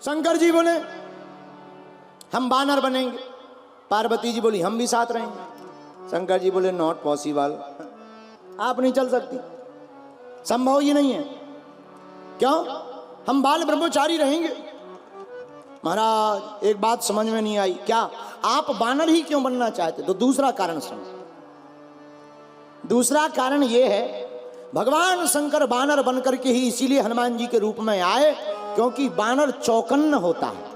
शंकर जी बोले हम बानर बनेंगे, पार्वती जी बोली हम भी साथ रहेंगे। शंकर जी बोले नॉट पॉसिबल, आप नहीं चल सकती, संभव ही नहीं है। क्यों? हम बाल ब्रह्मचारी रहेंगे। महाराज एक बात समझ में नहीं आई, क्या आप बानर ही क्यों बनना चाहते? तो दूसरा कारण समझ। दूसरा कारण यह है, भगवान शंकर बानर बनकर के ही इसीलिए हनुमान जी के रूप में आए क्योंकि बानर चौकन्न होता है,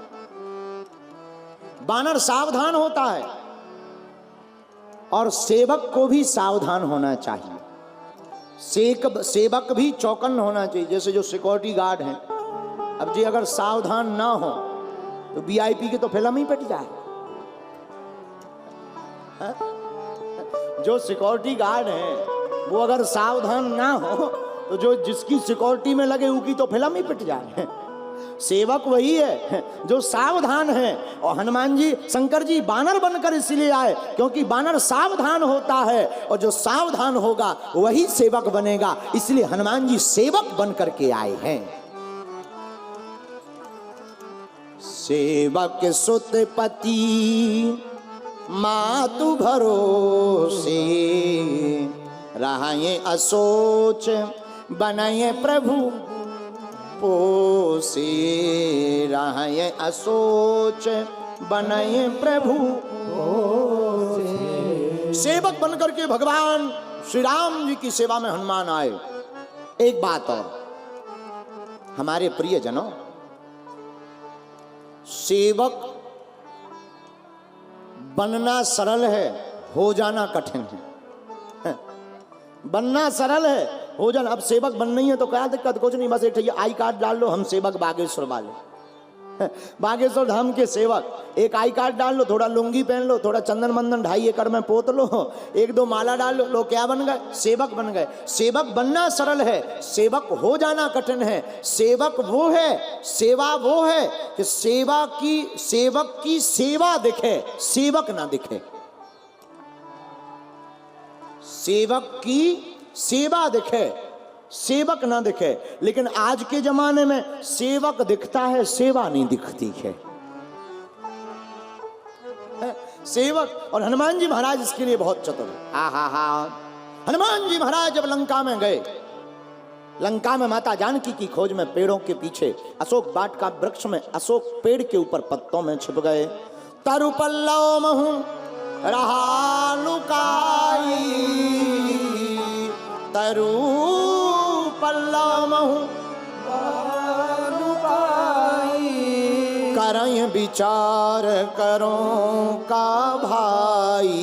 बानर सावधान होता है, और सेवक को भी सावधान होना चाहिए। सेवक भी चौकन्न होना चाहिए। जैसे जो सिक्योरिटी गार्ड हैं, अब जी अगर सावधान ना हो तो वीआईपी की तो फिल्म ही पिट जाए। जो सिक्योरिटी गार्ड है वो अगर सावधान ना हो तो जो जिसकी सिक्योरिटी में लगे उसकी तो फिल्म ही पिट जाए। सेवक वही है जो सावधान है। और हनुमान जी शंकर जी बानर बनकर इसलिए आए क्योंकि बानर सावधान होता है, और जो सावधान होगा वही सेवक बनेगा। इसलिए हनुमान जी सेवक बनकर के आए हैं। सेवक सुत पति मातु भरोसे, रहाये असोच बनाए प्रभु पोसे, रहाये असोच बनाए प्रभु पोसे। सेवक बनकर के भगवान श्री राम जी की सेवा में हनुमान आए। एक बात और, हमारे प्रियजनों, सेवक बनना सरल है, हो जाना कठिन है। बनना सरल है, हो जाना। अब सेवक बनना ही है तो क्या दिक्कत? कुछ नहीं, बस एक आई कार्ड डाल लो, हम सेवक बागेश्वर वाले, बागेश्वर धाम के सेवक। एक आई कार्ड डाल लो, थोड़ा लुंगी पहन लो, थोड़ा चंदन मंदन 2.5 एकड़ में पोत लो, 1-2 माला डाल लो, लोग क्या बन गए? सेवक बन गए। सेवक बनना सरल है, सेवक हो जाना कठिन है। सेवक वो है, सेवा वो है कि सेवक की सेवा दिखे, सेवक ना दिखे। सेवक की सेवा दिखे, सेवक ना दिखे। लेकिन आज के जमाने में सेवक दिखता है, सेवा नहीं दिखती है। सेवक, और हनुमान जी महाराज इसके लिए बहुत चतुर है। हनुमान जी महाराज जब लंका में गए, लंका में माता जानकी की खोज में पेड़ों के पीछे अशोक बाट का वृक्ष में अशोक पेड़ के ऊपर पत्तों में छिप गए। तरु पल्लव महु रहा लुकाई, तरु पल्लव महु लुकाई, करय विचार करो का भाई,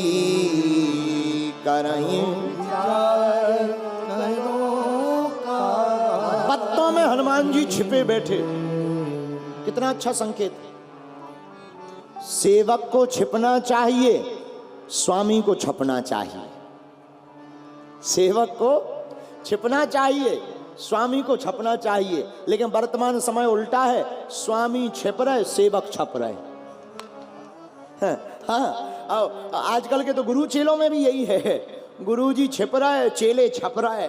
करय विचार करो का। पत्तों में हनुमान जी छिपे बैठे, कितना अच्छा संकेत। सेवक को छिपना चाहिए, स्वामी को छपना चाहिए। सेवक को छिपना चाहिए, स्वामी को छपना चाहिए। लेकिन वर्तमान समय उल्टा है, स्वामी छिप रहे, सेवक छप रहे। हाँ, आजकल के तो गुरु चेलों में भी यही है, गुरु जी छिप रहे, चेले छप रहे।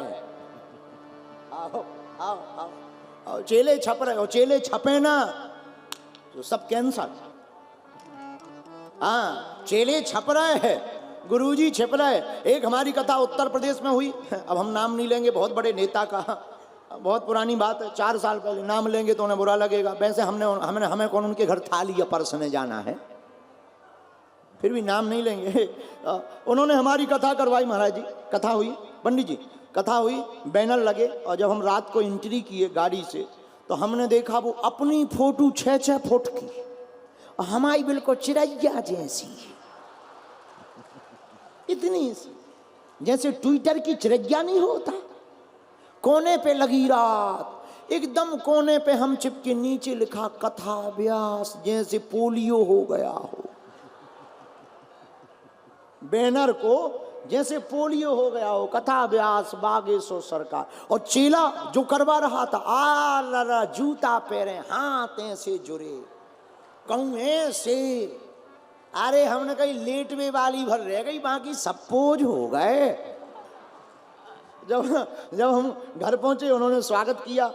आओ आओ आओ आओ, चेले छप रहे, और चेले छपे ना तो सब कैंसर। हाँ, चेले छप रहे हैं, गुरुजी छिप रहे। एक हमारी कथा उत्तर प्रदेश में हुई, अब हम नाम नहीं लेंगे, बहुत बड़े नेता का, बहुत पुरानी बात है, 4 साल पहले। नाम लेंगे तो उन्हें बुरा लगेगा। वैसे हमें कौन उनके घर थाली या परसने जाना है, फिर भी नाम नहीं लेंगे। उन्होंने हमारी कथा करवाई महाराज जी। कथा हुई, पंडित जी कथा हुई, बैनर लगे, और जब हम रात को एंट्री किए गाड़ी से तो हमने देखा वो अपनी फोटो 6-6 फुट की, और हमारी बिल्कुल चिड़ैया जैसी, इतनी सी, जैसे ट्विटर की चिड़ैया नहीं होता, कोने पे लगी रात, एकदम कोने पे हम चिपके, नीचे लिखा कथा व्यास, जैसे पोलियो हो गया हो। बैनर को जैसे पोलियो हो गया हो, कथा व्यास बागेश्वर सरकार। और चेला जो करवा रहा था, आ जूता पैरे, हाथ ऐसे जुड़े, कहूं ऐसे। अरे हमने कही लेटवे वाली भर रह गई, बाकी सब पोज हो गए। जब हम घर पहुंचे, उन्होंने स्वागत किया,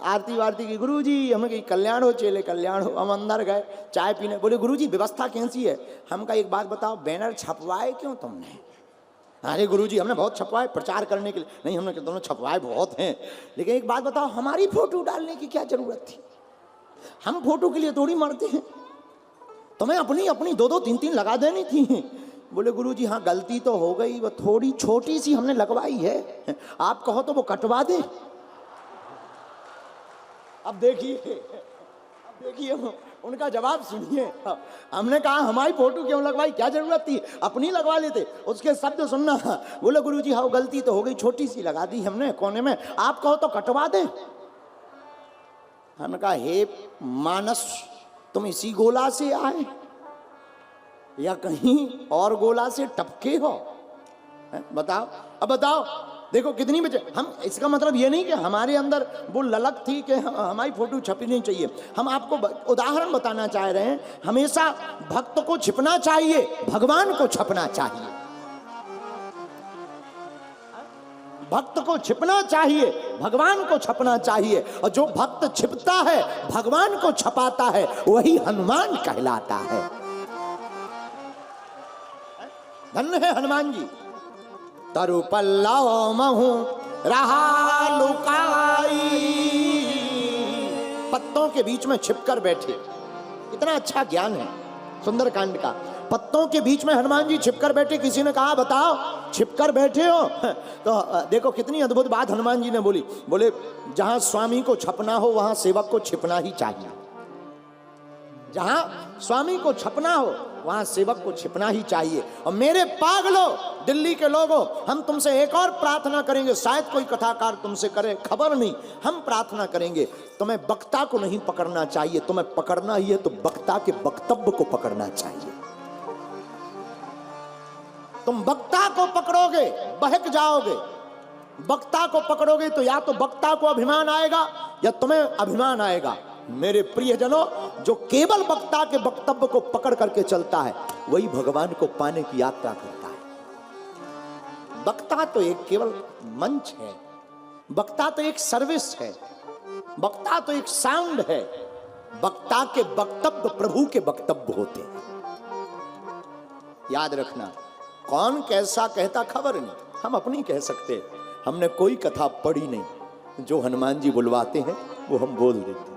आरती वारती की। गुरुजी हमें कहीं कल्याण हो, चेले कल्याण हो। हम अंदर गए चाय पीने, बोले गुरुजी व्यवस्था कैसी है? हम कहा एक बात बताओ, बैनर छपवाए क्यों तुमने? अरे गुरुजी हमने बहुत छपवाए प्रचार करने के लिए। नहीं, हमने दोनों छपवाए बहुत हैं, लेकिन एक बात बताओ, हमारी फोटो डालने की क्या जरूरत थी? हम फोटो के लिए थोड़ी मरते हैं, तुम्हें अपनी अपनी दो दो तीन तीन लगा देनी थी। बोले गुरुजी हाँ गलती तो हो गई, वो थोड़ी छोटी सी हमने लगवाई है, आप कहो तो वो कटवा दे। अब देखिए उनका जवाब सुनिए। हमने कहा हमारी फोटो क्यों लगवाई, क्या जरूरत थी, अपनी लगवा लेते। उसके शब्द सुनना, बोले गुरुजी हाँ गलती तो हो गई, छोटी सी लगा दी हमने कोने में, आप कहो तो कटवा दे। हमने कहा हे मानस, तुम इसी गोला से आए या कहीं और गोला से टपके हो? बताओ, अब बताओ, देखो कितनी बचे हम। इसका मतलब ये नहीं कि हमारे अंदर वो ललक थी कि हमारी फोटो छपनी नहीं चाहिए। हम आपको उदाहरण बताना चाह रहे हैं, हमेशा भक्त को छिपना चाहिए, भगवान को छपना चाहिए। भक्त को छिपना चाहिए, भगवान को छपना चाहिए। और जो भक्त छिपता है, भगवान को छपाता है, वही हनुमान कहलाता है। धन्य है हनुमान जी। तरु पल्लव महु रहा लुकाई, पत्तों के बीच में छिपकर बैठे। इतना अच्छा ज्ञान है सुंदरकांड का। पत्तों के बीच में हनुमान जी छिपकर बैठे। किसी ने कहा बताओ छिपकर बैठे हो? तो देखो कितनी अद्भुत बात हनुमान जी ने बोली। बोले जहां स्वामी को छपना हो वहां सेवक को छिपना ही चाहिए। जहां स्वामी को छपना हो वहां सेवक को छिपना ही चाहिए। और मेरे पागलों, दिल्ली के लोगों, हम तुमसे एक और प्रार्थना करेंगे, शायद कोई कथाकार तुमसे करे, खबर नहीं। हम प्रार्थना करेंगे, तुम्हें वक्ता को नहीं पकड़ना चाहिए, तुम्हें पकड़ना ही है तो वक्ता के वक्तव्य को पकड़ना चाहिए। तुम वक्ता को पकड़ोगे बहक जाओगे, वक्ता को पकड़ोगे तो या तो वक्ता को अभिमान आएगा या तुम्हें अभिमान आएगा। मेरे प्रियजनों, जो केवल वक्ता के वक्तव्य को पकड़ करके चलता है वही भगवान को पाने की यात्रा करता है। वक्ता तो एक केवल मंच है, वक्ता तो एक सर्विस है, वक्ता तो एक साउंड है। वक्ता के वक्तव्य प्रभु के वक्तव्य होते हैं। याद रखना, कौन कैसा कहता खबर नहीं, हम अपनी कह सकते। हमने कोई कथा पढ़ी नहीं, जो हनुमान जी बुलवाते हैं वो हम बोल देते हैं।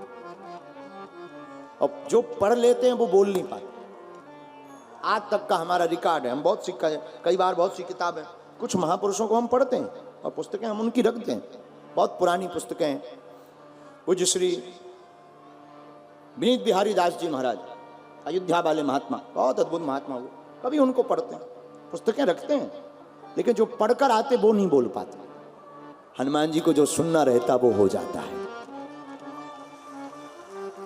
अब जो पढ़ लेते हैं वो बोल नहीं पाते। आज तक का हमारा रिकॉर्ड है, हम बहुत सी कई बार बहुत सी किताबें, कुछ महापुरुषों को हम पढ़ते हैं और पुस्तकें हम उनकी रखते हैं, बहुत पुरानी पुस्तकें हैं। पूज्य श्री विनीत बिहारी दास जी महाराज, अयोध्या वाले महात्मा, बहुत अद्भुत महात्मा हुए, कभी उनको पढ़ते हैं, पुस्तकें रखते हैं, लेकिन जो पढ़कर आते वो नहीं बोल पाते। हनुमान जी को जो सुनना रहता वो हो जाता है।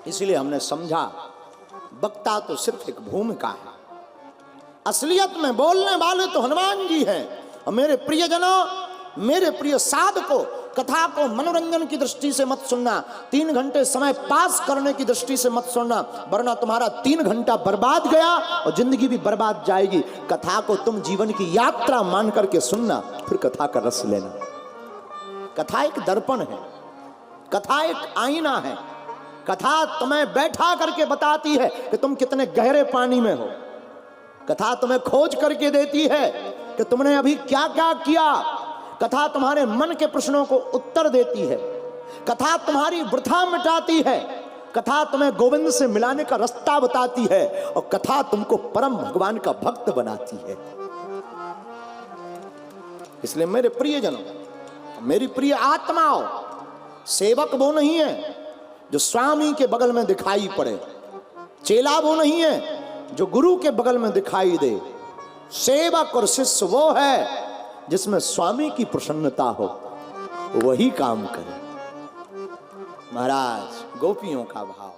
इसलिए हमने समझा वक्ता तो सिर्फ एक भूमिका है, असलियत में बोलने वाले तो हनुमान जी हैं। और मेरे प्रियजनों, मेरे प्रिय साधकों, कथा को मनोरंजन की दृष्टि से मत सुनना, 3 घंटे समय पास करने की दृष्टि से मत सुनना, वरना तुम्हारा 3 घंटा बर्बाद गया और जिंदगी भी बर्बाद जाएगी। कथा को तुम जीवन की यात्रा मान करके सुनना, फिर कथा का रस लेना। कथा एक दर्पण है, कथा एक आईना है। कथा तुम्हें बैठा करके बताती है कि तुम कितने गहरे पानी में हो। कथा तुम्हें खोज करके देती है कि तुमने अभी क्या क्या किया। कथा तुम्हारे मन के प्रश्नों को उत्तर देती है। कथा तुम्हारी वृथा मिटाती है। कथा तुम्हें गोविंद से मिलाने का रास्ता बताती है। और कथा तुमको परम भगवान का भक्त बनाती है। इसलिए मेरे प्रियजनों, मेरी प्रिय आत्माओं, सेवक वो नहीं है जो स्वामी के बगल में दिखाई पड़े, चेला वो नहीं है जो गुरु के बगल में दिखाई दे। सेवक और शिष्य वो है जिसमें स्वामी की प्रसन्नता हो, वही काम करे। महाराज, गोपियों का भाव।